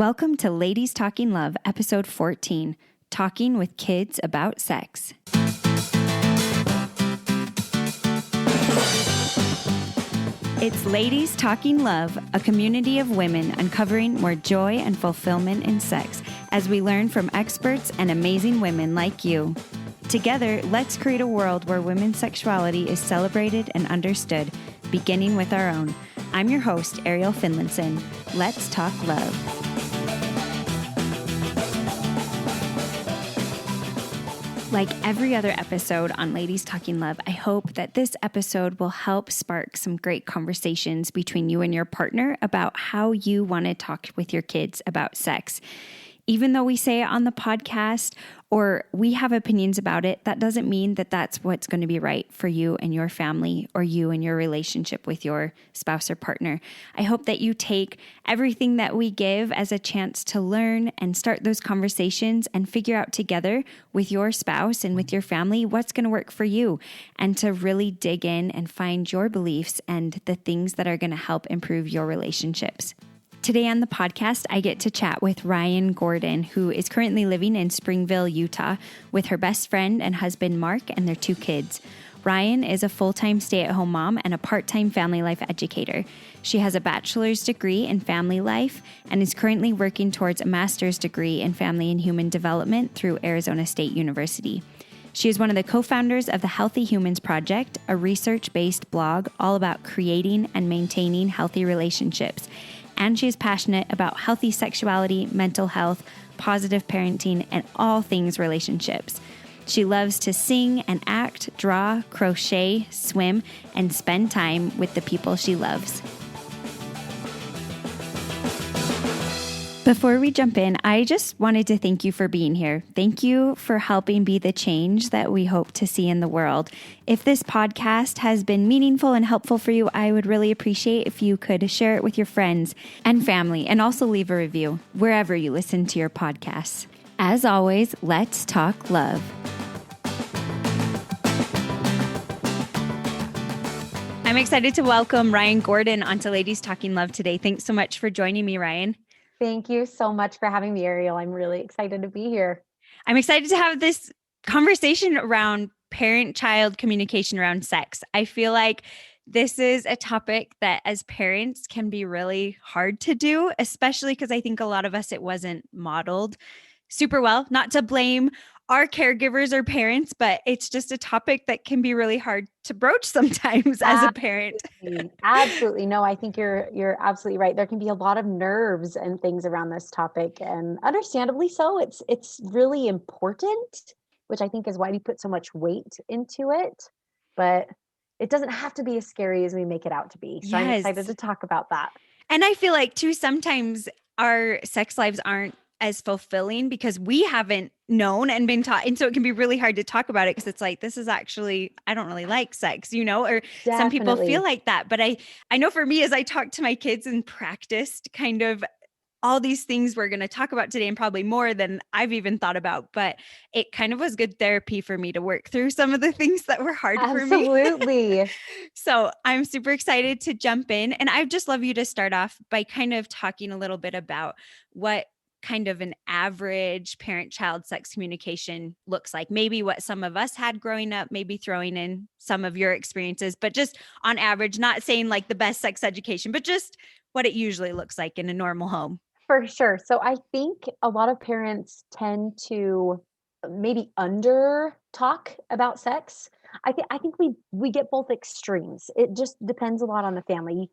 Welcome to Ladies Talking Love, episode 14, Talking with Kids About Sex. It's Ladies Talking Love, a community of women uncovering more joy and fulfillment in sex as we learn from experts and amazing women like you. Together, let's create a world where women's sexuality is celebrated and understood, beginning with our own. I'm your host, Ariel Finlinson. Let's talk love. Like every other episode on Ladies Talking Love, I hope that this episode will help spark some great conversations between you and your partner about how you want to talk with your kids about sex. Even though we say it on the podcast or we have opinions about it, that doesn't mean that that's what's going to be right for you and your family or you and your relationship with your spouse or partner. I hope that you take everything that we give as a chance to learn and start those conversations and figure out together with your spouse and with your family what's going to work for you, and to really dig in and find your beliefs and the things that are going to help improve your relationships. Today on the podcast, I get to chat with Rian Gordon, who is currently living in Springville, Utah, with her best friend and husband, Mark, and their 2 kids. Rian is a full-time stay-at-home mom and a part-time family life educator. She has a bachelor's degree in family life and is currently working towards a master's degree in family and human development through Arizona State University. She is one of the co-founders of the Healthy Humans Project, a research-based blog all about creating and maintaining healthy relationships. And she is passionate about healthy sexuality, mental health, positive parenting, and all things relationships. She loves to sing and act, draw, crochet, swim, and spend time with the people she loves. Before we jump in, I just wanted to thank you for being here. Thank you for helping be the change that we hope to see in the world. If this podcast has been meaningful and helpful for you, I would really appreciate if you could share it with your friends and family, and also leave a review wherever you listen to your podcasts. As always, let's talk love. I'm excited to welcome Rian Gordon onto Ladies Talking Love today. Thanks so much for joining me, Rian. Thank you so much for having me, Ariel. I'm really excited to be here. I'm excited to have this conversation around parent-child communication around sex. I feel like this is a topic that as parents can be really hard to do, especially because I think a lot of us, it wasn't modeled super well. Not to blame our caregivers or parents, but it's just a topic that can be really hard to broach sometimes as a parent. Absolutely. No, I think you're absolutely right. There can be a lot of nerves and things around this topic, and understandably so. It's really important, which I think is why we put so much weight into it, but it doesn't have to be as scary as we make it out to be. So yes. I'm excited to talk about that. And I feel like too, sometimes our sex lives aren't as fulfilling because we haven't known and been taught. And so it can be really hard to talk about it because it's like, this is actually, I don't really like sex, or Definitely. Some people feel like that. But I know for me, as I talked to my kids and practiced kind of all these things we're going to talk about today, and probably more than I've even thought about, but it kind of was good therapy for me to work through some of the things that were hard for me. Absolutely. So I'm super excited to jump in. And I'd just love you to start off by kind of talking a little bit about what kind of an average parent-child sex communication looks like. Maybe what some of us had growing up, maybe throwing in some of your experiences, but just on average, not saying like the best sex education, but just what it usually looks like in a normal home. For sure. So I think a lot of parents tend to maybe under talk about sex. I think we get both extremes. It just depends a lot on the family.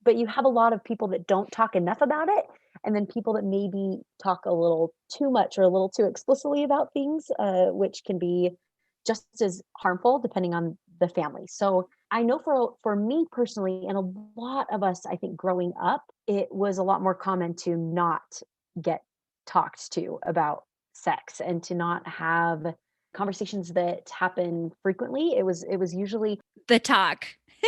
But you have a lot of people that don't talk enough about it, and then people that maybe talk a little too much or a little too explicitly about things, which can be just as harmful depending on the family. So I know for me personally, and a lot of us, I think growing up, it was a lot more common to not get talked to about sex and to not have conversations that happen frequently. It was usually the talk.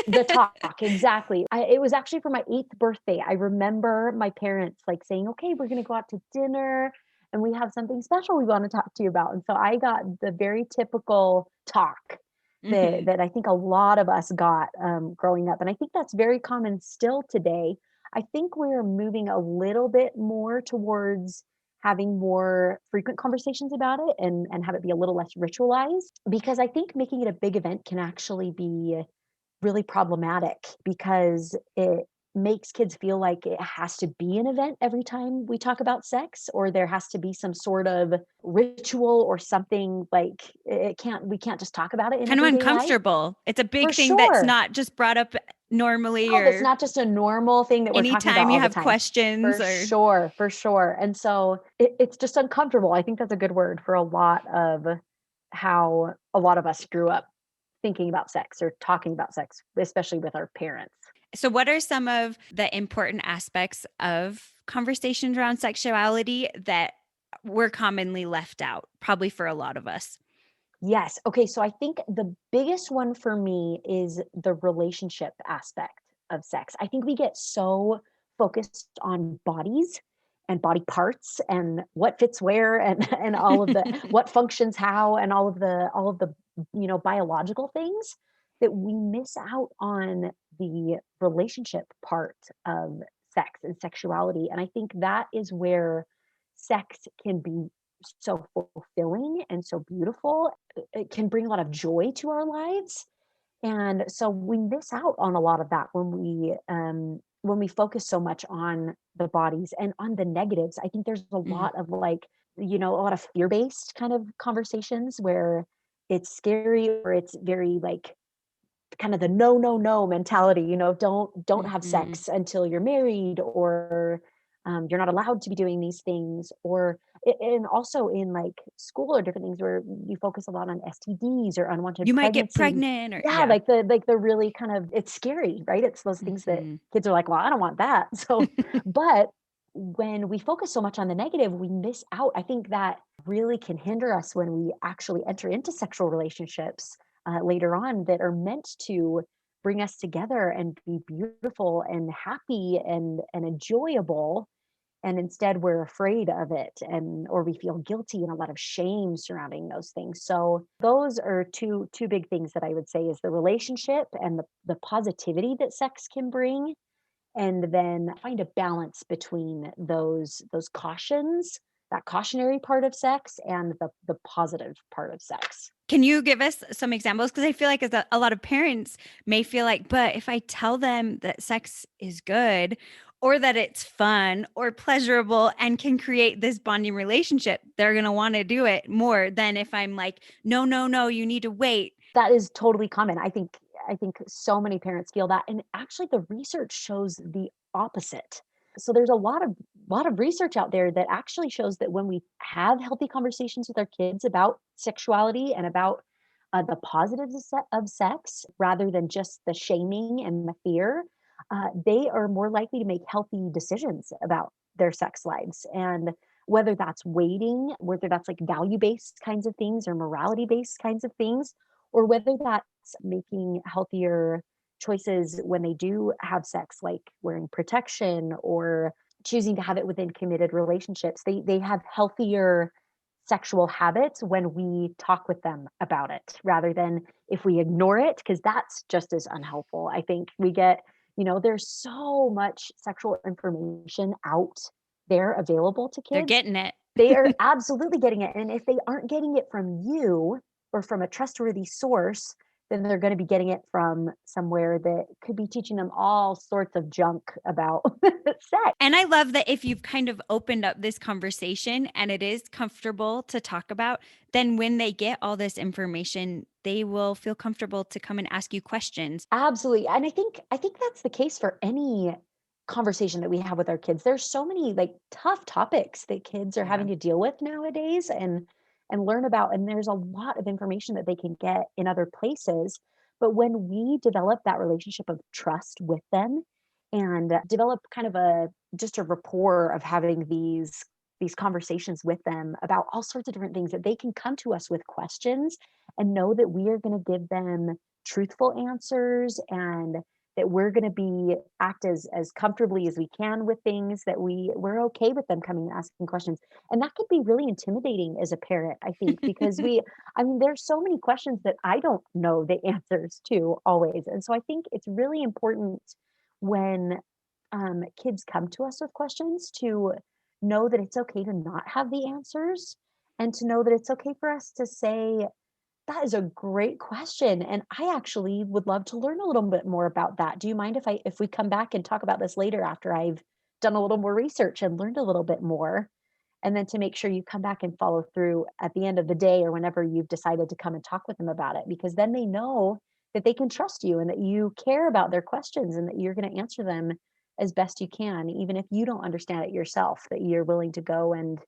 The talk, exactly. It was actually for my 8th birthday. I remember my parents like saying, okay, we're going to go out to dinner and we have something special we want to talk to you about. And so I got the very typical talk that I think a lot of us got growing up. And I think that's very common still today. I think we're moving a little bit more towards having more frequent conversations about it and have it be a little less ritualized, because I think making it a big event can actually be really problematic because it makes kids feel like it has to be an event every time we talk about sex, or there has to be some sort of ritual or something. Like we can't just talk about it in Kind of everyday life. uncomfortable. It's a For big thing that's sure. not just brought up normally No, that's or not just a normal thing that we're talking about anytime you all the have time. questions For or sure, for sure. And so it's just uncomfortable. I think that's a good word for a lot of how a lot of us grew up thinking about sex or talking about sex, especially with our parents. so what are some of the important aspects of conversations around sexuality that were commonly left out, probably for a lot of us? Yes. Okay. So I think the biggest one for me is the relationship aspect of sex. I think we get so focused on bodies and body parts and what fits where and and all of the what functions how and all of the biological things that we miss out on the relationship part of sex and sexuality. And I think that is where sex can be so fulfilling and so beautiful. It can bring a lot of joy to our lives. And so we miss out on a lot of that when we focus so much on the bodies and on the negatives. I think there's a Mm. lot of a lot of fear-based kind of conversations where it's scary or it's very like kind of the no, no, no mentality, don't have Mhm. sex until you're married, or you're not allowed to be doing these things, or and also in like school or different things where you focus a lot on STDs or unwanted You might get pregnancy. pregnant or Yeah, yeah. like the really kind of it's scary, right? It's those things that Mhm. kids are like, well, I don't want that. So, but when we focus so much on the negative, we miss out. I think that really can hinder us when we actually enter into sexual relationships later on that are meant to bring us together and be beautiful and happy and enjoyable, and instead we're afraid of it, and or we feel guilty and a lot of shame surrounding those things. So those are two big things that I would say is the relationship and the positivity that sex can bring, and then find a balance between those cautions, that cautionary part of sex, and the positive part of sex. Can you give us some examples? Because I feel like as a lot of parents may feel like, but if I tell them that sex is good or that it's fun or pleasurable and can create this bonding relationship, they're going to want to do it more than if I'm like, no, no, no, you need to wait. That is totally common. I think so many parents feel that, and actually the research shows the opposite. So there's a lot of research out there that actually shows that when we have healthy conversations with our kids about sexuality and about the positives of sex rather than just the shaming and the fear, they are more likely to make healthy decisions about their sex lives. And whether that's waiting, whether that's like value based kinds of things or morality based kinds of things, or whether that's making healthier choices when they do have sex, like wearing protection or choosing to have it within committed relationships. They have healthier sexual habits when we talk with them about it rather than if we ignore it, because that's just as unhelpful. I think there's so much sexual information out there available to They're kids. getting it. They are absolutely getting it, and if they aren't getting it from you or from a trustworthy source, then they're gonna be getting it from somewhere that could be teaching them all sorts of junk about sex. And I love that if you've kind of opened up this conversation and it is comfortable to talk about, then when they get all this information, they will feel comfortable to come and ask you questions. Absolutely, and I think that's the case for any conversation that we have with our kids. There's so many, like, tough topics that kids are Yeah. having to deal with nowadays and learn about, and there's a lot of information that they can get in other places. But when we develop that relationship of trust with them and develop kind of a just a rapport of having these conversations with them about all sorts of different things, that they can come to us with questions and know that we are going to give them truthful answers, and that we're going to be act as comfortably as we can with things, that we're okay with them coming and asking questions. And that could be really intimidating as a parent, I think, because there's so many questions that I don't know the answers to always. And so I think it's really important when kids come to us with questions, to know that it's okay to not have the answers, and to know that it's okay for us to say, that is a great question, and I actually would love to learn a little bit more about that. Do you mind if we come back and talk about this later after I've done a little more research and learned a little bit more? And then to make sure you come back and follow through at the end of the day or whenever you've decided to come and talk with them about it, because then they know that they can trust you and that you care about their questions and that you're going to answer them as best you can, even if you don't understand it yourself, that you're willing to go and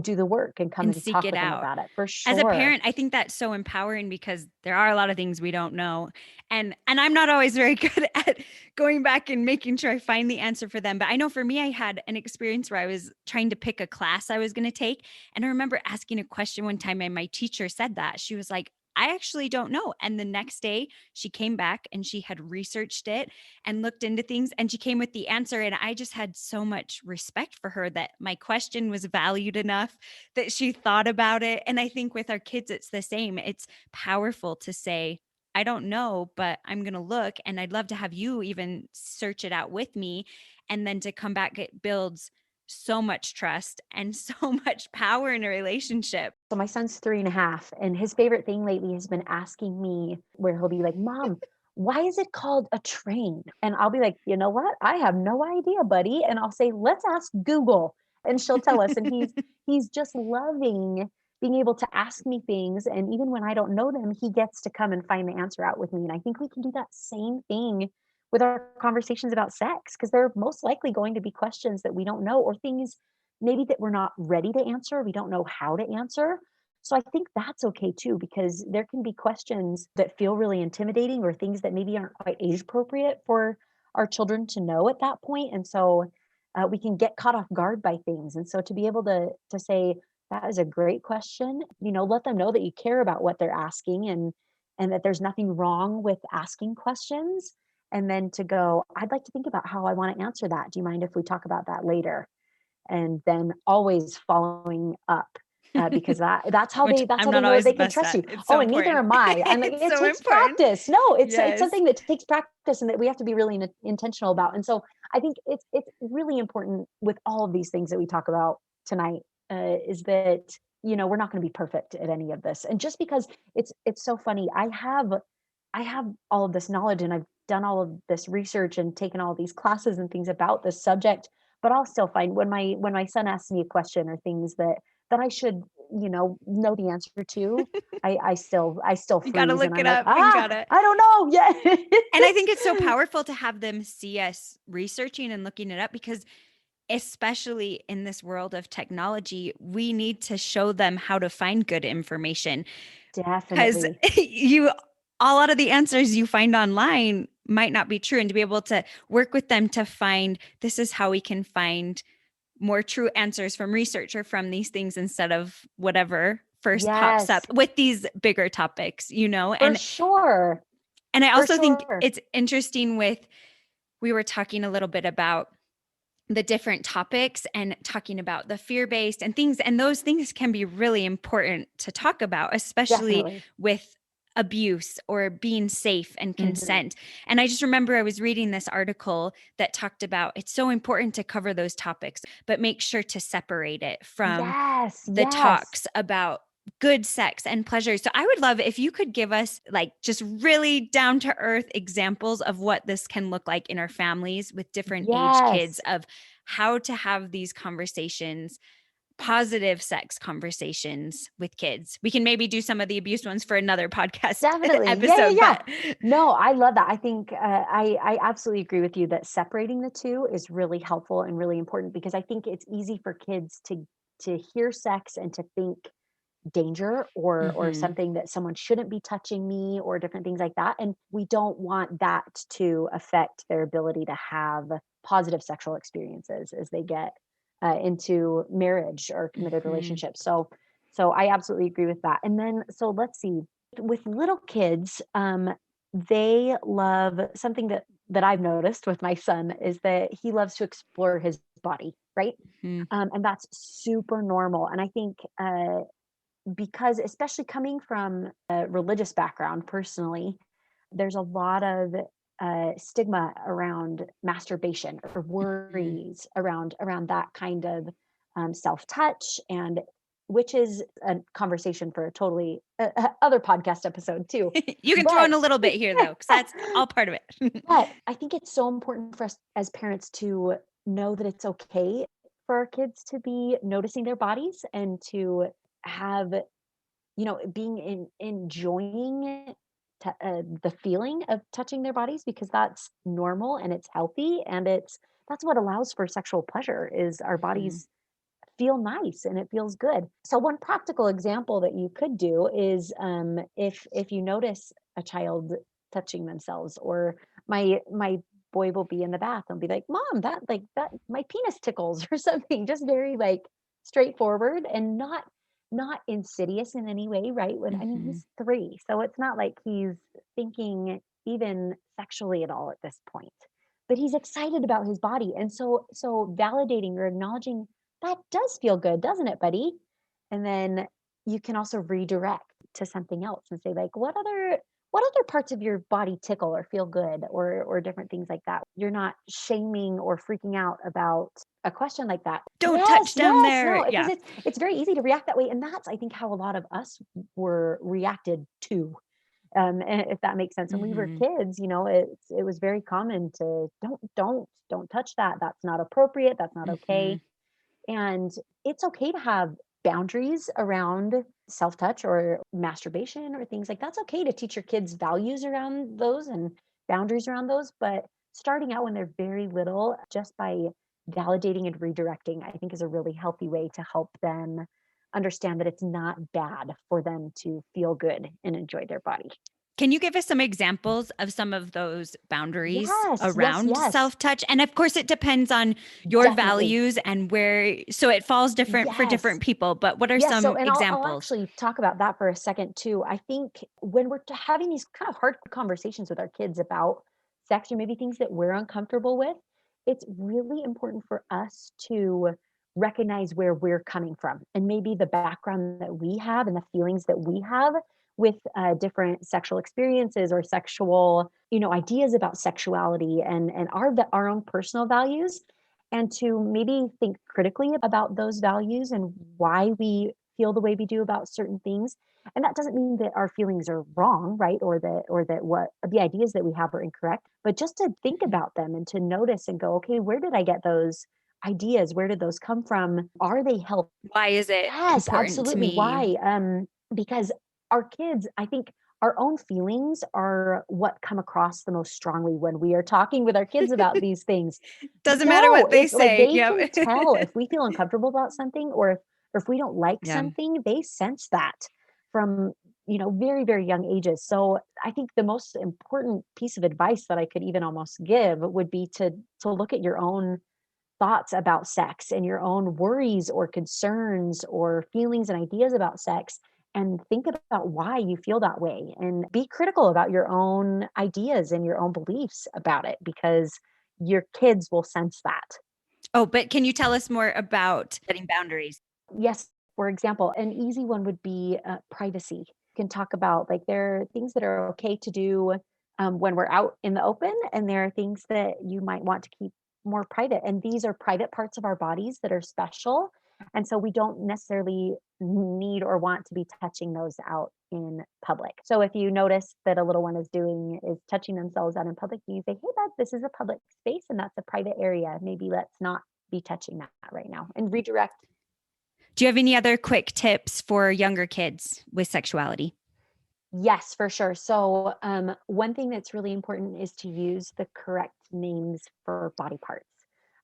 do the work and come and and seek talk it with them out. about it, for As a sure. parent, I think that's so empowering because there are a lot of things we don't know. And I'm not always very good at going back and making sure I find the answer for them. But I know for me, I had an experience where I was trying to pick a class I was going to take. And I remember asking a question one time, and my teacher said that. She was like, I actually don't know. And the next day she came back and she had researched it and looked into things and she came with the answer. And I just had so much respect for her that my question was valued enough that she thought about it. And I think with our kids, it's the same. It's powerful to say, I don't know, but I'm going to look. And I'd love to have you even search it out with me. And then to come back, it builds so much trust and so much power in a relationship. So my son's 3.5, and his favorite thing lately has been asking me, where he'll be like, Mom, why is it called a train? And I'll be like, you know what? I have no idea, buddy. And I'll say, let's ask Google. And she'll tell us. And he's just loving being able to ask me things. And even when I don't know them, he gets to come and find the answer out with me. And I think we can do that same thing with our conversations about sex, because there are most likely going to be questions that we don't know, or things maybe that we're not ready to answer, we don't know how to answer. So I think that's okay too, because there can be questions that feel really intimidating, or things that maybe aren't quite age appropriate for our children to know at that point. And so we can get caught off guard by things. And so to be able to say, that is a great question, let them know that you care about what they're asking, and that there's nothing wrong with asking questions. And then to go, I'd like to think about how I want to answer that. Do you mind if we talk about that later? And then always following up, because that's how Which that's I'm how they not know always they the can best trust at. you. It's Oh, so and neither important. am I. I'm like, It's it so takes important. practice. No, it's Yes. something that takes practice and that we have to be really intentional about. And so I think it's really important with all of these things that we talk about tonight, is that we're not going to be perfect at any of this. And just because it's so funny, I have all of this knowledge, and I've done all of this research and taken all these classes and things about this subject, but I'll still find when my son asks me a question, or things that I should, know the answer to, I still You got to freeze, and look I'm it like, up and got it. I don't know. And I Yeah. think it's so powerful to have them see us researching and looking it up because, especially in this world of technology, we need to show them how to find good information because Definitely. a lot of the answers you find online might not be true. And to be able to work with them to find this is how we can find more true answers from research or from these things instead of whatever first pops up Yes, with these bigger topics, for and sure. I For also think sure. it's interesting with we were talking a little bit about the different topics and talking about the fear-based and things, and those things can be really important to talk about, especially Definitely. with abuse or being safe and Mhm. consent. And I just remember I was reading this article that talked about it's so important to cover those topics, but make sure to separate it from Yes, the yes. talks about good sex and pleasure. So I would love if you could give us like just really down to earth examples of what this can look like in our families with different age kids, Yes. of how to have these conversations, positive sex conversations with kids. We can maybe do some of the abuse ones for another podcast Definitely. Yeah, yeah, episode, yeah. but No, I love that. I think, I absolutely agree with you that separating the 2 is really helpful and really important, because I think it's easy for kids to hear sex and to think danger, or mhm, something that someone shouldn't be touching me, or different things like that, and we don't want that to affect their ability to have positive sexual experiences as they get into marriage or committed mhm, relationships. So I absolutely agree with that. And then, so let's see, with little kids, they love something that I've noticed with my son, is that he loves to explore his body, right? mhm, And that's super normal. And I think, because especially coming from a religious background personally, there's a lot of stigma around masturbation or Mhm. worries around that kind of self-touch, and which is a conversation for a totally other podcast episode too. You can throw But in a little bit here though, because that's all part of it. but I think it's so important for us as parents to know that it's okay for our kids to be noticing their bodies and to have, being enjoying the feeling of touching their bodies, because that's normal and it's healthy, and that's what allows for sexual pleasure, is our Mhm. bodies feel nice and it feels good. So one practical example that you could do is, if you notice a child touching themselves, or my boy will be in the bath and be like, "Mom, that my penis tickles," or something, just very like straightforward and not insidious in any way, right? When I mean Mhm. he's 3, so it's not like he's thinking even sexually at all at this point. But he's excited about his body. And so validating or acknowledging that does feel good, doesn't it, buddy? And then you can also redirect to something else and say, like, what other parts of your body tickle or feel good, or different things like that. You're not shaming or freaking out about a question like that. Don't touch Yes, down yes, there. no, because Yeah. it's very easy to react that way. And that's, I think, how a lot of us were reacted to. If that makes sense. When we were Mhm. kids, it was very common to don't touch that. That's not appropriate. That's not okay. Mhm. And it's okay to have boundaries around self-touch or masturbation or things like that's okay to teach your kids values around those and boundaries around those. But starting out when they're very little, just by validating and redirecting, I think is a really healthy way to help them understand that it's not bad for them to feel good and enjoy their body. Can you give us some examples of some of those boundaries Yes, yes, around yes, self-touch? And of course, it depends on your definitely. values and where, so it falls different for Yes. different people. But what are Yes, so some and I'll examples? actually talk about that for a second too. I think when we're having these kind of hard conversations with our kids about sex, or maybe things that we're uncomfortable with, it's really important for us to recognize where we're coming from and maybe the background that we have and the feelings that we have with different sexual experiences or sexual, ideas about sexuality, and our own personal values, and to maybe think critically about those values and why we feel the way we do about certain things. And that doesn't mean that our feelings are wrong, right? Or that what the ideas that we have are incorrect, but just to think Mhm. about them and to notice and go, okay, where did I get those ideas? Where did those come from? Are they helpful? Why is it Yes, important to absolutely. me? Why? Because our kids, I think our own feelings are what come across the most strongly when we are talking with our kids about these things. They Doesn't matter know, what they if like say. they can Yep. tell if we feel uncomfortable about something, or if we don't like Yeah. something, they sense that from, very, very young ages. So I think the most important piece of advice that I could even almost give would be to look at your own thoughts about sex and your own worries or concerns or feelings and ideas about sex, and think about why you feel that way, and be critical about your own ideas and your own beliefs about it, because your kids will sense that. Oh, but can you tell us more about setting boundaries? Yes, for example, an easy one would be privacy. You can talk about, like, there are things that are okay to do when we're out in the open, and there are things that you might want to keep more private. And these are private parts of our bodies that are special. And so we don't necessarily need or want to be touching those out in public. So if you notice that a little one is touching themselves out in public, you say, "Hey, bud, this is a public space and that's a private area. Maybe let's not be touching that right now," and redirect. Do you have any other quick tips for younger kids with sexuality? Yes, for sure. So, one thing that's really important is to use the correct names for body parts.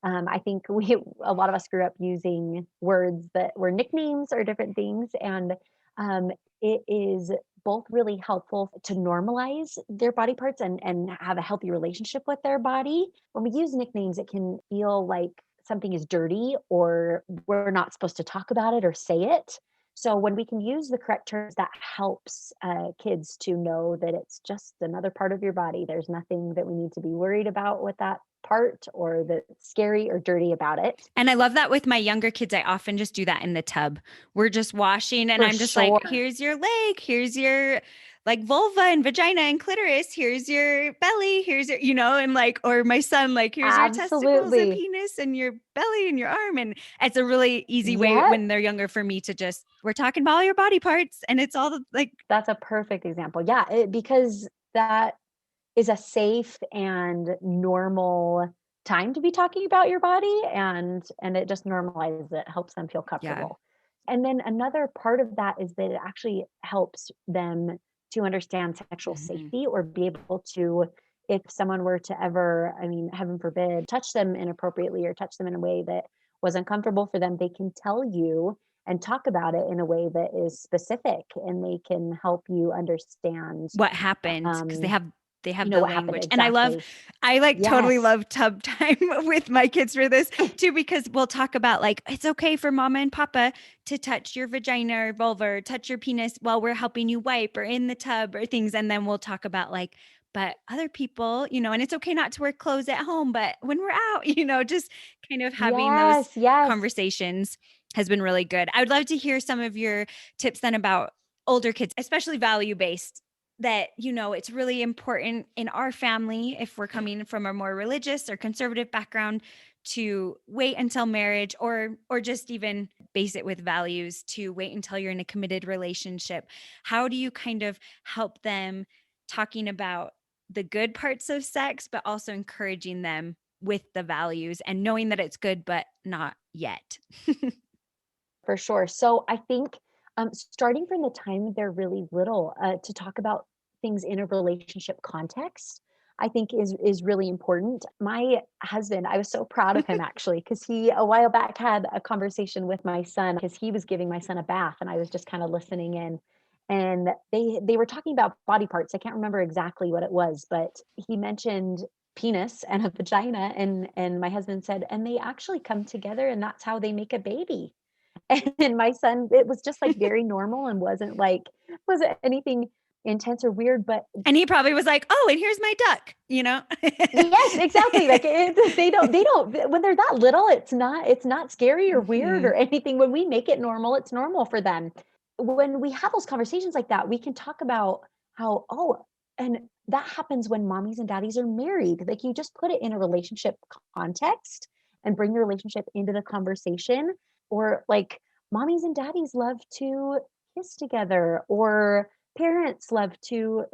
I think a lot of us grew up using words that were nicknames or different things, and um, it is both really helpful to normalize their body parts and have a healthy relationship with their body. When we use nicknames, it can feel like something is dirty or we're not supposed to talk about it or say it. So when we can use the correct terms, that helps kids to know that it's just another part of your body. There's nothing that we need to be worried about with that part, or that's scary or dirty about it. And I love that with my younger kids. I often just do that in the tub. We're just washing, and For I'm just like, sure. here's your leg, here's your like vulva and vagina and clitoris. Here's your belly. Here's your, and like, or my son, like, here's your testicles and Absolutely. penis and your belly and your arm. And it's a really easy way Yep. when they're younger for me to just, we're talking about all your body parts and it's all the, like, That's a perfect example. Yeah, because that is a safe and normal time to be talking about your body, and it just normalizes it, helps them feel yeah. comfortable. And then another part of that is that it actually helps them to understand sexual Mm-hmm. safety, or be able to, if someone were to ever, I mean, heaven forbid, touch them inappropriately or touch them in a way that was uncomfortable for them, they can tell you and talk about it in a way that is specific, and they can help you understand, What happened, because they um, have the what happened language. And exactly. I like totally Yes. love tub time with my kids for this too, because we'll talk about like, it's okay for mama and papa to touch your vagina or vulva or touch your penis while we're helping you wipe or in the tub or things. And then we'll talk about like, but other people, and it's okay not to wear clothes at home, but when we're out, just kind of having those Yes, yes. conversations has been really good. I would love to hear some of your tips then about older kids, especially value based, that it's really important in our family, if we're coming from a more religious or conservative background, to wait until marriage, or just even base it with values, to wait until you're in a committed relationship. How do you kind of help them talking about the good parts of sex, but also encouraging them with the values and knowing that it's good but not yet? For sure. So I think, starting from the time they're really little, to talk about things in a relationship context, I think is really important. My husband, I was so proud of him actually, because he a while back had a conversation with my son, because he was giving my son a bath, and I was just kind of listening in. And they were talking about body parts. I can't remember exactly what it was, but he mentioned penis and a vagina, and my husband said, and they actually come together, and that's how they make a baby. And my son, it was just like very normal, and wasn't anything intense or weird, but And he probably was like, oh, and here's my duck. yes, exactly. Like they don't when they're that little, it's not scary or weird Mhm. or anything. When we make it normal, it's normal for them. When we have those conversations like that, we can talk about how, oh, and that happens when mommies and daddies are married. Like, you just put it in a relationship context and bring the relationship into the conversation. Or like, mommies and daddies love to kiss together, or parents love to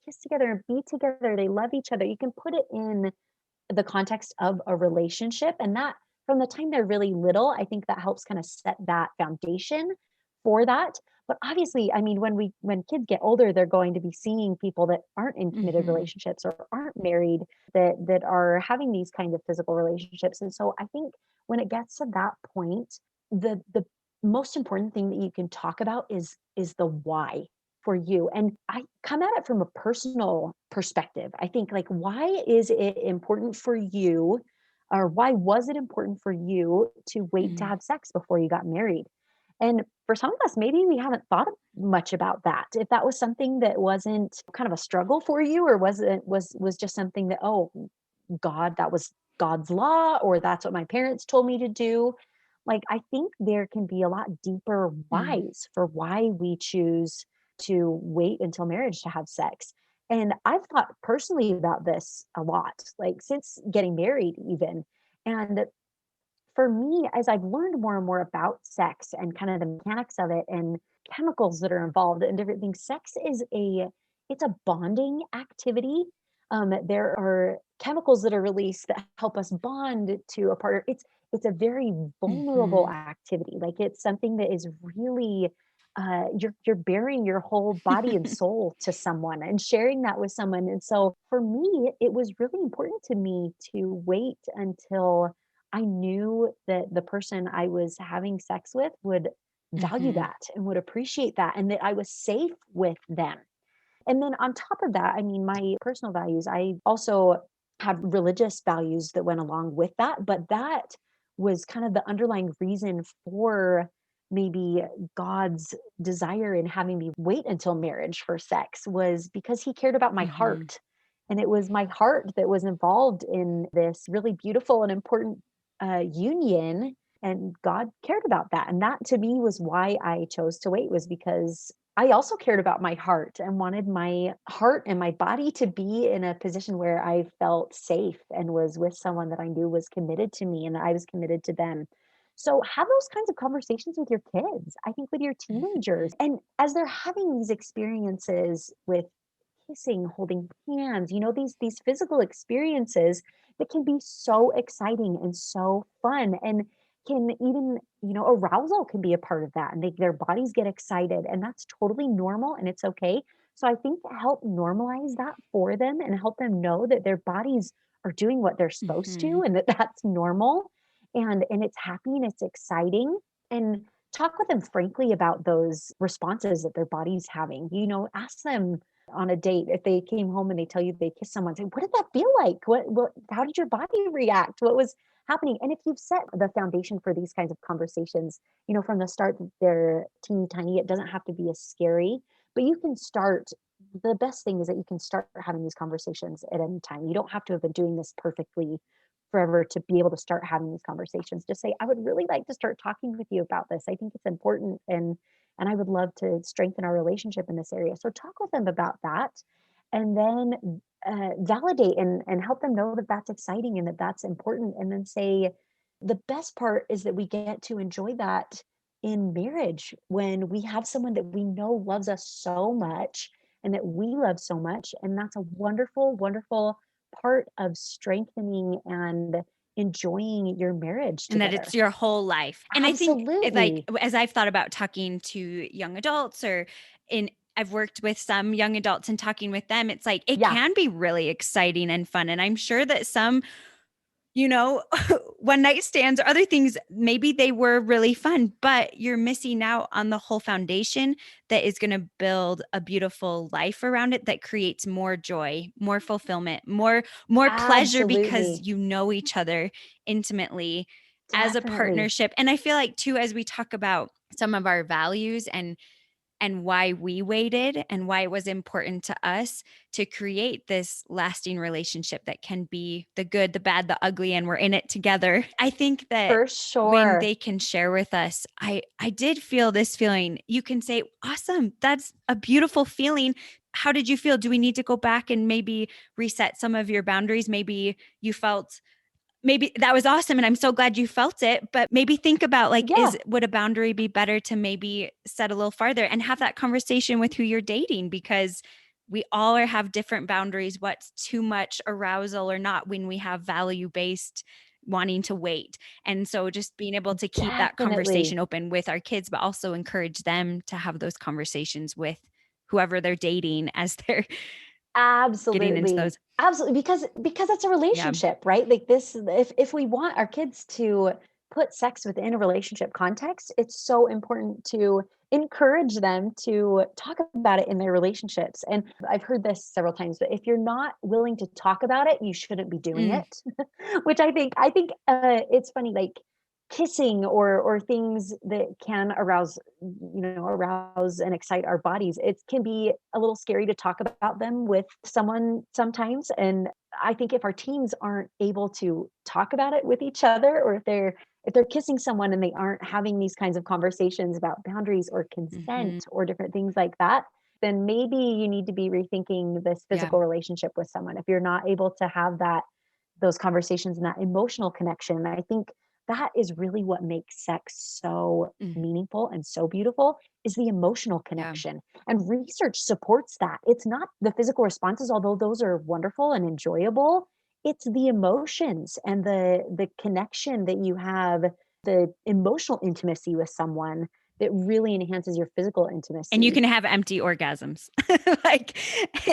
kiss together and be together. They love each other. You can put it in the context of a relationship, and that, from the time they're really little, I think that helps kind of set that foundation for that. But obviously, I mean, when kids get older, they're going to be seeing people that aren't in committed Mhm. relationships or aren't married, that are having these kind of physical relationships. And so I think when it gets to that point, the most important thing that you can talk about is the why for you. And I come at it from a personal perspective. I think, like, why is it important for you, or why was it important for you to wait to Mhm. have sex before you got married? And for some of us, maybe we haven't thought much about that. If that was something that wasn't kind of a struggle for you, or was just something that, oh, God, that was God's law, or that's what my parents told me to do. Like, I think there can be a lot deeper Mm. whys for why we choose to wait until marriage to have sex. And I've thought personally about this a lot, like since getting married, even. And for me, as I've learned more and more about sex and kind of the mechanics of it and chemicals that are involved and different things, sex is it's a bonding activity. There are chemicals that are released that help us bond to a partner. It's a very vulnerable Mhm. activity. Like, it's something that is really, you're bearing your whole body and soul to someone and sharing that with someone. And so for me, it was really important to me to wait until I knew that the person I was having sex with would value Mhm. that and would appreciate that, and that I was safe with them. And then on top of that, I mean, my personal values, I also have religious values that went along with that, but that was kind of the underlying reason for maybe God's desire in having me wait until marriage for sex, was because he cared about my Mhm. heart. And it was my heart that was involved in this really beautiful and important union. And God cared about that. And that, to me, was why I chose to wait, was because I also cared about my heart and wanted my heart and my body to be in a position where I felt safe and was with someone that I knew was committed to me and that I was committed to them. So have those kinds of conversations with your kids, I think with your Mhm. teenagers. And as they're having these experiences with kissing, holding hands, these physical experiences that can be so exciting and so fun and can even, arousal can be a part of that and their bodies get excited and that's totally normal and it's okay. So I think to help normalize that for them and help them know that their bodies are doing what they're supposed to Mhm. and that that's normal and it's happy and it's exciting and talk with them frankly about those responses that their body's having. Ask them on a date if they came home and they tell you they kissed someone, say, what did that feel like? What how did your body react? What was happening? And if you've set the foundation for these kinds of conversations, from the start that they're teeny tiny, it doesn't have to be as scary, but you can start. The best thing is that you can start having these conversations at any time. You don't have to have been doing this perfectly forever to be able to start having these conversations. Just say, I would really like to start talking with you about this. I think it's important and I would love to strengthen our relationship in this area. So talk with them about that and then validate and help them know that that's exciting and that that's important. And then say, the best part is that we get to enjoy that in marriage when we have someone that we know loves us so much and that we love so much. And that's a wonderful, wonderful part of strengthening and enjoying your marriage And that it's together. your whole life. And I think like Absolutely. as I've thought about talking to young adults or in I've worked with some young adults and talking with them, it's like it Yeah, can be really exciting and fun. And I'm sure that some you know, one night stands or other things, maybe they were really fun, but you're missing out on the whole foundation that is going to build a beautiful life around it that creates more joy, more fulfillment, more pleasure because absolutely. you know each other intimately as a Definitely. partnership. And I feel like too as we talk about some of our values and why we waited and why it was important to us to create this lasting relationship that can be the good, the bad, the ugly, and we're in it together. I think that For when sure. they can share with us, I did feel this feeling. You can say, awesome, that's a beautiful feeling. How did you feel? Do we need to go back and maybe reset some of your boundaries? Maybe you felt maybe that was awesome and I'm so glad you felt it, but maybe think about like Yeah. would a boundary be better to maybe set a little farther and have that conversation with who you're dating because we all have different boundaries, what's too much arousal or not when we have value based wanting to wait. And so just being able to keep that Definitely. conversation open with our kids but also encourage them to have those conversations with whoever they're dating as they're getting into Absolutely. those. Absolutely, because it's a Yeah. relationship, right? Like this if we want our kids to put sex within a relationship context, it's so important to encourage them to talk about it in their relationships. And I've heard this several times, but if you're not willing to talk about it, you shouldn't be doing Mm, it. Which I think it's funny, like kissing or things that can arouse and excite our bodies. It can be a little scary to talk about them with someone sometimes. And I think if our teens aren't able to talk about it with each other, or if they're kissing someone and they aren't having these kinds of conversations about boundaries or mhm. consent or different things like that, then maybe you need to be rethinking this Yeah. physical relationship with someone. If you're not able to have those conversations and that emotional connection, I think that is really what makes sex so Mm, meaningful and so beautiful is the emotional yeah. connection. And research supports that. It's not the physical responses, although those are wonderful and enjoyable. It's the emotions and the connection that you have, the emotional intimacy with someone that really enhances your physical And you intimacy. can have empty orgasms. Like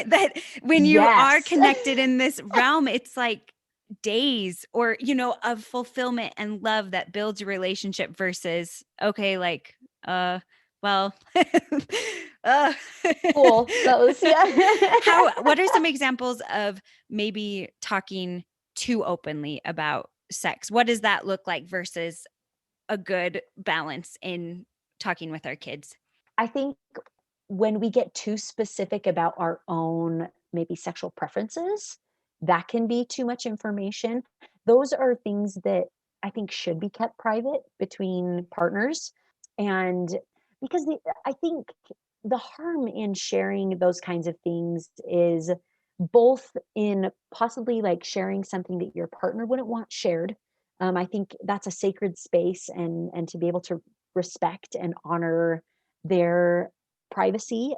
that when you are Yes. connected in this realm, it's like days or, of fulfillment and love that builds a relationship versus, okay, like, well, uh, Cool. That was, what are yeah. some examples of maybe talking too openly about sex? What does that look like versus a good balance in talking with our kids? I think when we get too specific about our own maybe sexual preferences, that can be too much information. Those are things that I think should be kept private between partners. And because I think the harm in sharing those kinds of things is both in possibly like sharing something that your partner wouldn't want shared. I think that's a sacred space, and to be able to respect and honor their privacy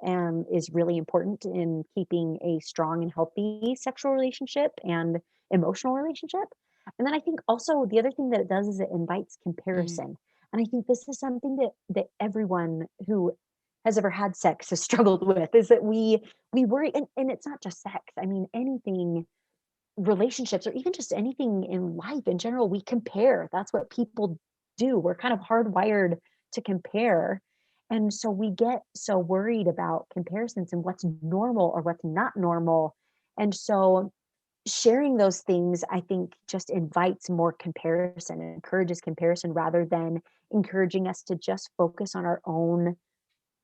is really important in keeping a strong and healthy sexual relationship and emotional relationship. And then I think also the other thing that it does is it invites Mm. comparison. And I think this is something that everyone who has ever had sex has struggled with, is that we worry, and it's not just sex. I mean, anything, relationships, or even just anything in life in general, we compare. That's what people do. We're kind of hardwired to compare. And so we get so worried about comparisons and what's normal or what's not normal. And so sharing those things, I think, just invites more comparison and encourages comparison rather than encouraging us to just focus on our own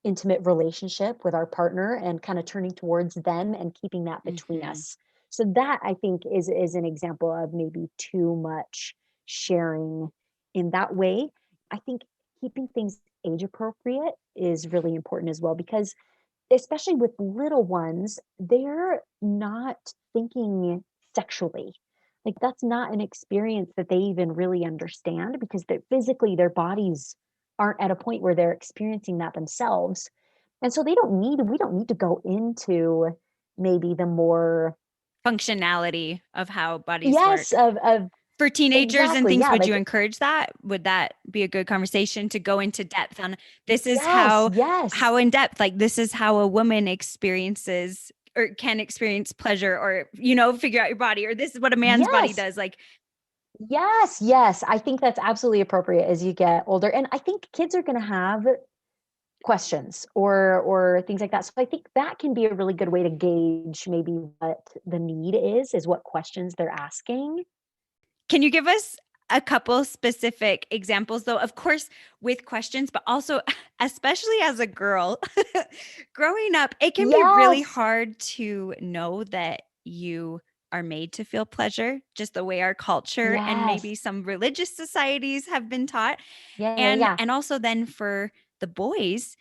intimate relationship with our partner and kind of turning towards them and keeping that between Mhm. us. So that, I think, is an example of maybe too much sharing in that way. I think keeping things age appropriate is really important as well, because especially with little ones, they're not thinking sexually. Like, that's not an experience that they even really understand, because they're physically, their bodies aren't at a point where they're experiencing that themselves. And so we don't need to go into maybe the more, Functionality of how bodies yes, work. of For teenagers and exactly, things, yeah, would you like, encourage that? Would that be a good conversation to go into depth on this is yes, yes, how in depth, like this is how a woman experiences or can experience pleasure, or figure out your body, or this is what a man's body yes. does, like. Yes, yes. I think that's absolutely appropriate as you get older. And I think kids are going to have questions or things like that. So I think that can be a really good way to gauge maybe what the need is what questions they're asking. Can you give us a couple specific examples, though, of course, with questions, but also, especially as a girl, growing up, it can be really Yes. hard to know that you are made to feel pleasure, just the way our culture and maybe Yes. some religious societies have been taught. Yeah, yeah, And yeah. and also then for the boys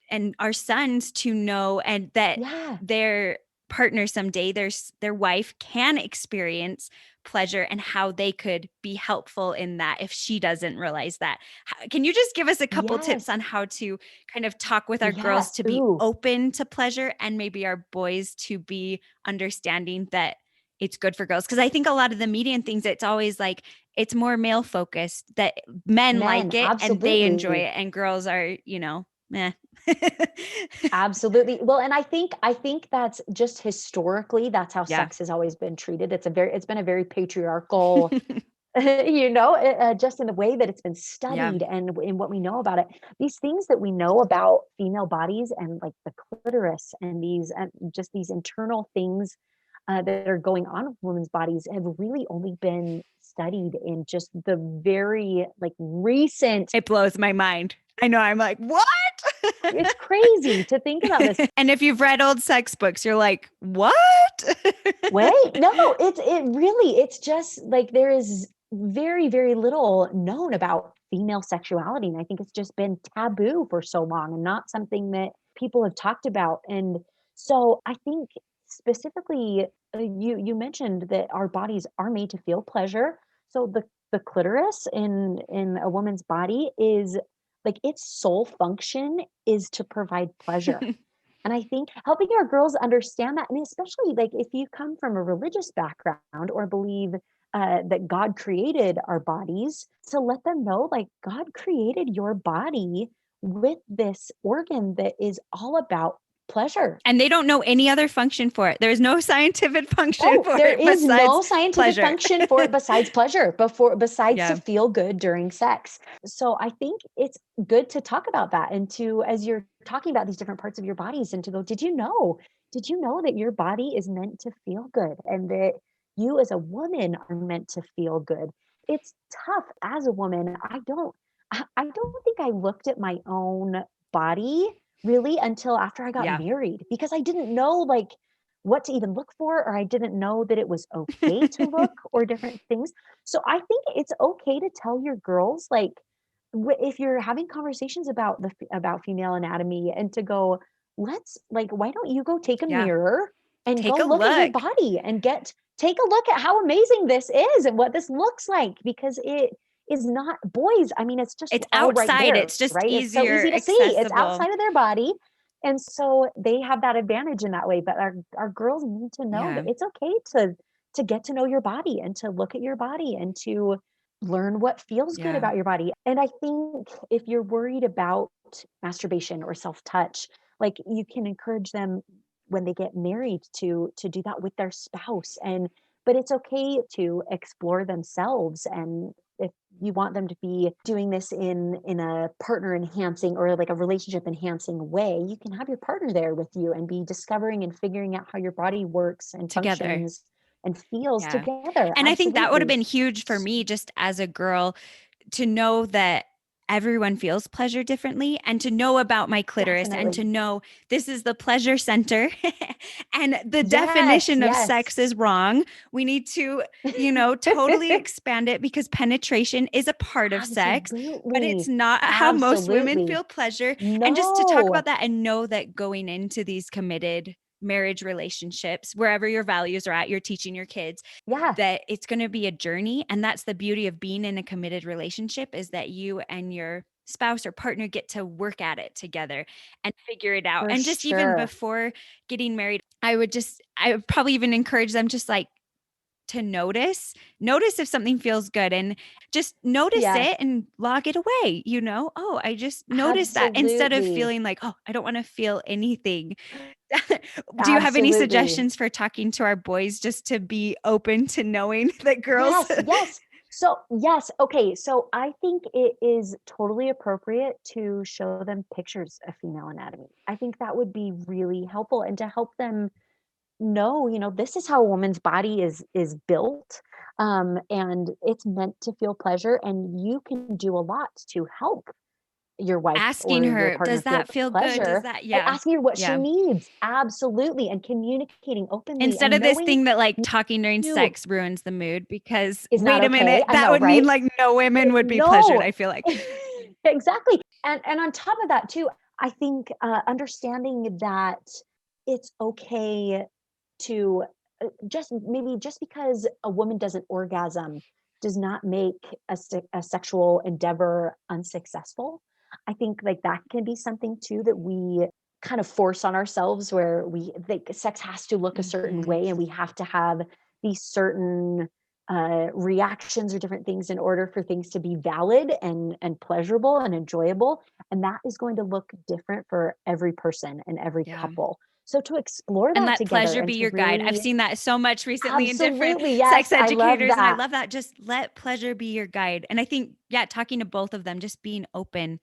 and our sons to know, and that Yeah. their partner someday, their wife can experience pleasure, and how they could be helpful in that if she doesn't realize that. Can you just give us a couple tips Yes. on how to kind of talk with our girls Yes. to be Ooh. open to pleasure, and maybe our boys to be understanding that it's good for girls? Because I think a lot of the media and things, it's always like it's more male focused, that men like Men, it and they enjoy absolutely. it, and girls are, meh. Absolutely. Well, and I think that's just historically, that's how Yeah. sex has always been treated. It's been a very patriarchal, just in the way that it's been Yeah. studied and in what we know about it. These things that we know about female bodies and like the clitoris and these just these internal things that are going on with women's bodies have really only been studied in just the very like recent. It blows my mind. I know, I'm like, "What?" It's crazy to think about this. And if you've read old sex books, you're like, "What?" Wait, no, it's just like there is very, very little known about female sexuality. And I think it's just been taboo for so long and not something that people have talked about. And so I think specifically, you mentioned that our bodies are made to feel pleasure. So the clitoris in a woman's body is like its sole function is to provide pleasure. And I think helping our girls understand that, and especially like if you come from a religious background or believe that God created our bodies, to let them know like God created your body with this organ that is all about pleasure. And they don't know any other function for it. There's no scientific function Oh, for there it is besides no scientific pleasure. function for it besides pleasure, besides to Yeah. feel good during sex. So I think it's good to talk about that, and to, as you're talking about these different parts of your bodies, and to go, did you know that your body is meant to feel good and that you as a woman are meant to feel good? It's tough as a woman. I don't think I looked at my own body really until after I got Yeah. married, because I didn't know like what to even look for, or I didn't know that it was okay to look or different things. So I think it's okay to tell your girls like if you're having conversations about about female anatomy, and to go, why don't you go take a Yeah. mirror and Take go a look at your look. body and take a look at how amazing this is and what this looks like, because it is not boys. I mean, it's just It's all right outside. there, It's just right? It's so easier, easy to see. It's accessible. outside of their body. And so they have that advantage in that way. But our girls need to know that Yeah. it's okay to get to know your body and to look at your body and to learn what feels good Yeah. about your body. And I think if you're worried about masturbation or self-touch, like, you can encourage them when they get married to do that with their spouse. And but it's okay to explore themselves. And if you want them to be doing this in a partner enhancing or like a relationship enhancing way, you can have your partner there with you and be discovering and figuring out how your body works and Together. functions and feels Yeah. together. And I think that would have Absolutely. been huge for me just as a girl to know that everyone feels pleasure differently and to know about my clitoris and to Definitely. know this is the pleasure center and the Yes, definition of yes. sex is wrong. We need to, totally expand it because penetration is a part of sex, but it's Absolutely. not how most women Absolutely. feel pleasure. And just to talk No. about that and know that going into these committed marriage relationships, wherever your values are at, you're teaching your kids Yeah, that it's going to be a journey. And that's the beauty of being in a committed relationship, is that you and your spouse or partner get to work at it together and figure it out. for And just even sure. before getting married, I would probably even encourage them just like to notice if something feels good and just notice it Yes, and log it away. Oh, I just noticed that, instead of absolutely. feeling like, oh, I don't want to feel anything. Do you have any Absolutely. suggestions for talking to our boys just to be open to knowing that girls? Yes, yes. So, yes, okay. So I think it is totally appropriate to show them pictures of female anatomy. I think that would be really helpful and to help them know, this is how a woman's body is built. And it's meant to feel pleasure, and you can do a lot to help your wife Asking or your her, partner does feel that feel good? Does pleasure that, by yeah. asking her what she Yeah. needs. Absolutely. And communicating openly Instead and of this knowing thing that like talking during you sex ruins the mood, because is not wait a okay. minute, I that know, would mean right? like no women would be pleasured, No. I feel like. Exactly. And on top of that too, I think understanding that it's okay to just because a woman doesn't orgasm does not make a sexual endeavor unsuccessful. I think like that can be something too that we kind of force on ourselves, where we think sex has to look a certain Mhm. way and we have to have these certain reactions or different things in order for things to be valid and pleasurable and enjoyable. And that is going to look different for every person and every Yeah. couple. So to explore And that let together pleasure and be to your guide. I've really, seen that so much recently in different absolutely, sex yes, I love educators. And I that. love that. Just let pleasure be your guide. And I think, yeah, talking to both of them, just being open,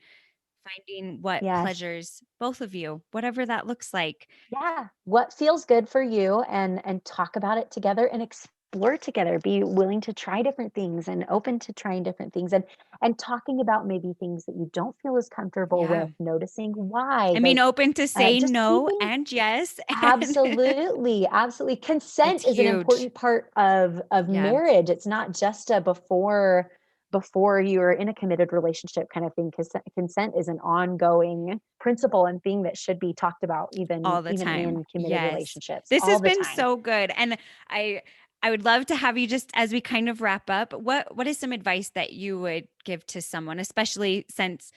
finding what Yes. pleasures both of you, whatever that looks like. Yeah. What feels good for you, and talk about it together and explore together. Be willing to try different things and open to trying different things, and talking about maybe things that you don't feel as comfortable Yeah. with, noticing why, I mean, like open to saying just no keeping. and yes. And Absolutely, absolutely. it's Consent is an huge. important part of Yeah. marriage. It's not just a before you're in a committed relationship kind of thing. Consent is an ongoing principle and thing that should be talked about even All the even time. in committed Yes. relationships This all has the been time. so good. And I I would love to have you, just as we kind of wrap up, what is some advice that you would give to someone, especially since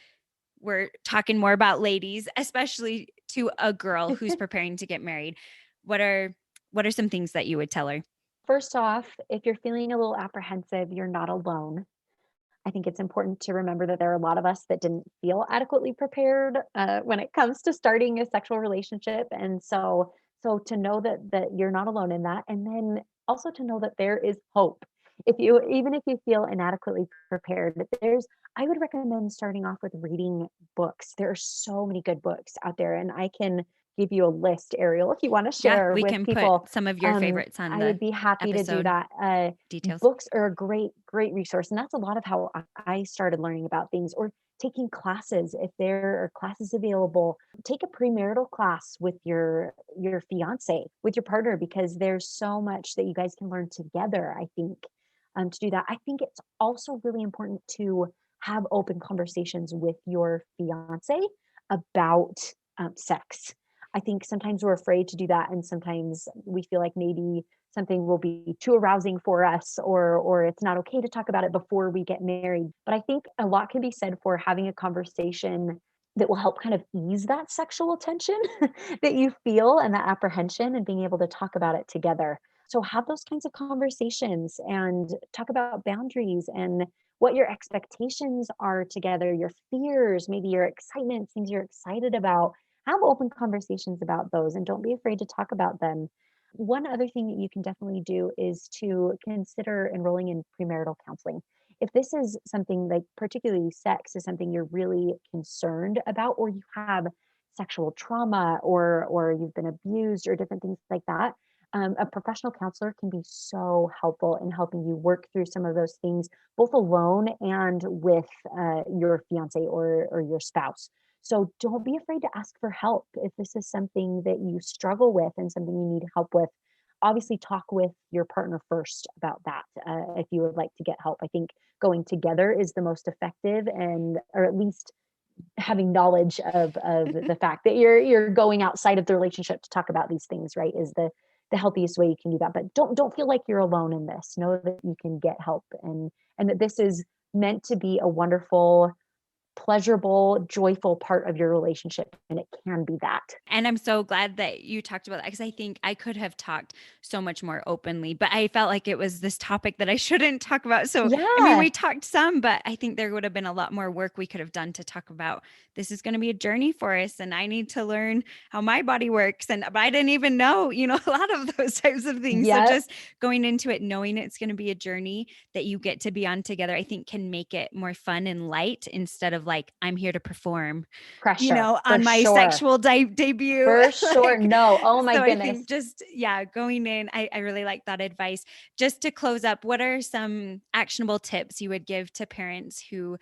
we're talking more about ladies, especially to a girl who's preparing to get married. What are some things that you would tell her? First off, if you're feeling a little apprehensive, you're not alone. I think it's important to remember that there are a lot of us that didn't feel adequately prepared when it comes to starting a sexual relationship, and so to know that you're not alone in that, and then also to know that there is hope. If you Even if you feel inadequately prepared, there's I would recommend starting off with reading books. There are so many good books out there, and I can give you a list, Ariel, if you want to Yeah, share we with can put people. some of your favorites on I would the be happy to do episode that. details. Books are a great resource, and that's a lot of how I started learning about things, or taking classes. If there are classes available, take a premarital class with your fiance, with your partner, because there's so much that you guys can learn together, I think, to do that. I think it's also really important to have open conversations with your fiance about sex. I think sometimes we're afraid to do that. And sometimes we feel like maybe something will be too arousing for us, or it's not okay to talk about it before we get married. But I think a lot can be said for having a conversation that will help kind of ease that sexual tension that you feel and that apprehension, and being able to talk about it together. So have those kinds of conversations and talk about boundaries and what your expectations are together, your fears, maybe your excitement, things you're excited about. Have open conversations about those and don't be afraid to talk about them. One other thing that you can definitely do is to consider enrolling in premarital counseling. If this is something like, particularly sex is something you're really concerned about, or you have sexual trauma, or you've been abused or different things like that, a professional counselor can be so helpful in helping you work through some of those things, both alone and with your fiance or your spouse. So don't be afraid to ask for help if this is something that you struggle with and something you need help with. Obviously, talk with your partner first about that if you would like to get help. I think going together is the most effective, and or at least having knowledge of the fact that you're going outside of the relationship to talk about these things, right, is the healthiest way you can do that. But don't feel like you're alone in this. Know that you can get help, and that this is meant to be a wonderful, pleasurable, joyful part of your relationship, and it can be that. And I'm so glad that you talked about that, because I think I could have talked so much more openly, but I felt like it was this topic that I shouldn't talk about. So, I mean, Yeah. we talked some, but I think there would have been a lot more work we could have done to talk about this is going to be a journey for us. And I need to learn how my body works. And but I didn't even know, a lot of those types of things. So Yep. just going into it, knowing it's going to be a journey that you get to be on together, I think can make it more fun and light, instead of like, I'm here to perform, Pressure, for on my sure. sexual debut. For sure. Like, No. Oh my so I goodness. think just, yeah, going in, I really like that advice. Just to close up, what are some actionable tips you would give to parents who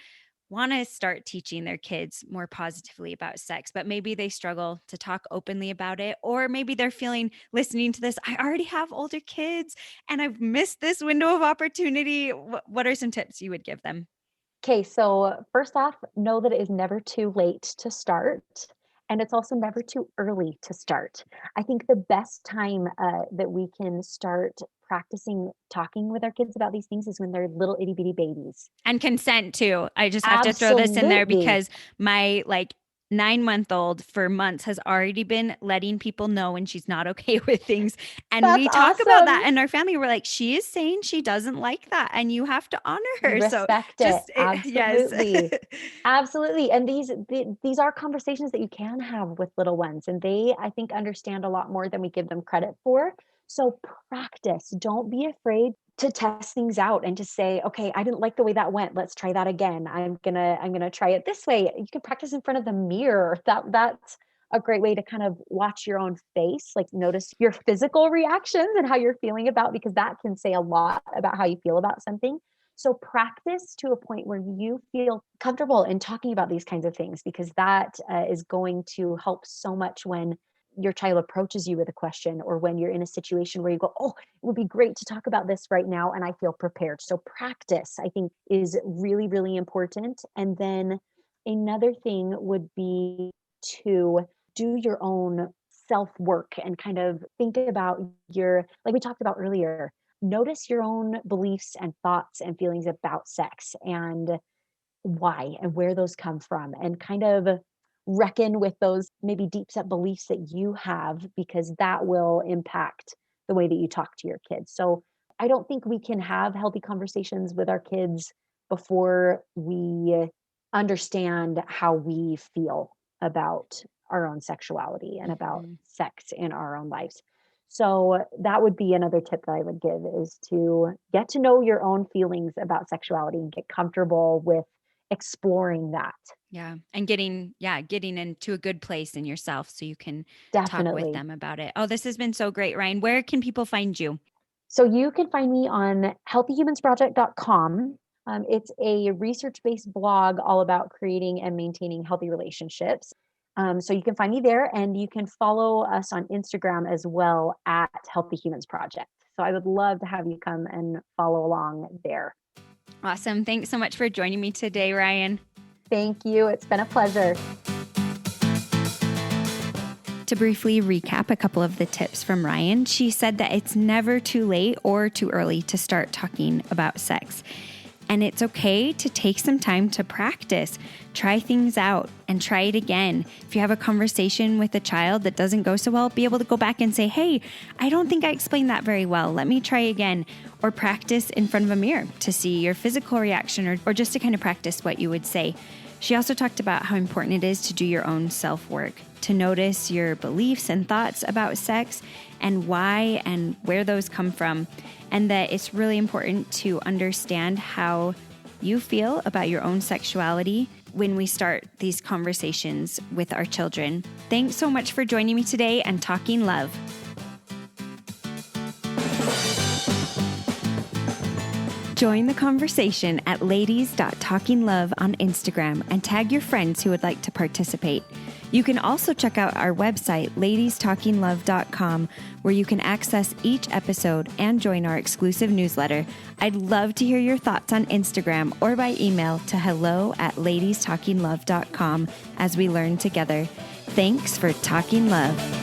want to start teaching their kids more positively about sex, but maybe they struggle to talk openly about it? Or maybe they're feeling, listening to this, I already have older kids and I've missed this window of opportunity. What are some tips you would give them? Okay, so first off, know that it is never too late to start, and it's also never too early to start. I think the best time that we can start practicing talking with our kids about these things is when they're little itty bitty babies. And consent too. I just have to throw this in there Absolutely. because my 9-month-old for months has already been letting people know when she's not okay with things. And That's we talk about that awesome. in our family. We're like, she is saying she doesn't like that and you have to honor her. So Respect it. just, yes. Absolutely. Absolutely. And these are conversations that you can have with little ones, and they, I think, understand a lot more than we give them credit for. So practice. Don't be afraid to test things out and to say, okay, I didn't like the way that went. Let's try that again. I'm gonna try it this way. You can practice in front of the mirror. That's a great way to kind of watch your own face, like notice your physical reactions and how you're feeling about, because that can say a lot about how you feel about something. So practice to a point where you feel comfortable in talking about these kinds of things, because that is going to help so much when your child approaches you with a question, or when you're in a situation where you go, oh, it would be great to talk about this right now, and I feel prepared. So practice, I think, is really, really important. And then another thing would be to do your own self work and kind of think about your, like we talked about earlier, notice your own beliefs and thoughts and feelings about sex, and why and where those come from, and kind of reckon with those maybe deep set beliefs that you have, because that will impact the way that you talk to your kids. So I don't think we can have healthy conversations with our kids before we understand how we feel about our own sexuality and about Mhm. sex in our own lives. So that would be another tip that I would give, is to get to know your own feelings about sexuality and get comfortable with exploring that. Yeah. And getting into a good place in yourself so you can talk with Definitely. them about it. Oh, this has been so great, Ryan. Where can people find you? So you can find me on healthyhumansproject.com. It's a research-based blog all about creating and maintaining healthy relationships. So you can find me there, and you can follow us on Instagram as well at Healthy Humans Project. So I would love to have you come and follow along there. Awesome. Thanks so much for joining me today, Ryan. Thank you. It's been a pleasure. To briefly recap a couple of the tips from Ryan, she said that it's never too late or too early to start talking about sex. And it's okay to take some time to practice, try things out, and try it again. If you have a conversation with a child that doesn't go so well, be able to go back and say, hey, I don't think I explained that very well. Let me try again. Or practice in front of a mirror to see your physical reaction or just to kind of practice what you would say. She also talked about how important it is to do your own self-work, to notice your beliefs and thoughts about sex and why and where those come from, and that it's really important to understand how you feel about your own sexuality when we start these conversations with our children. Thanks so much for joining me today and talking love. Join the conversation at ladies.talkinglove on Instagram and tag your friends who would like to participate. You can also check out our website, ladiestalkinglove.com, where you can access each episode and join our exclusive newsletter. I'd love to hear your thoughts on Instagram or by email to hello@ladiestalkinglove.com as we learn together. Thanks for talking love.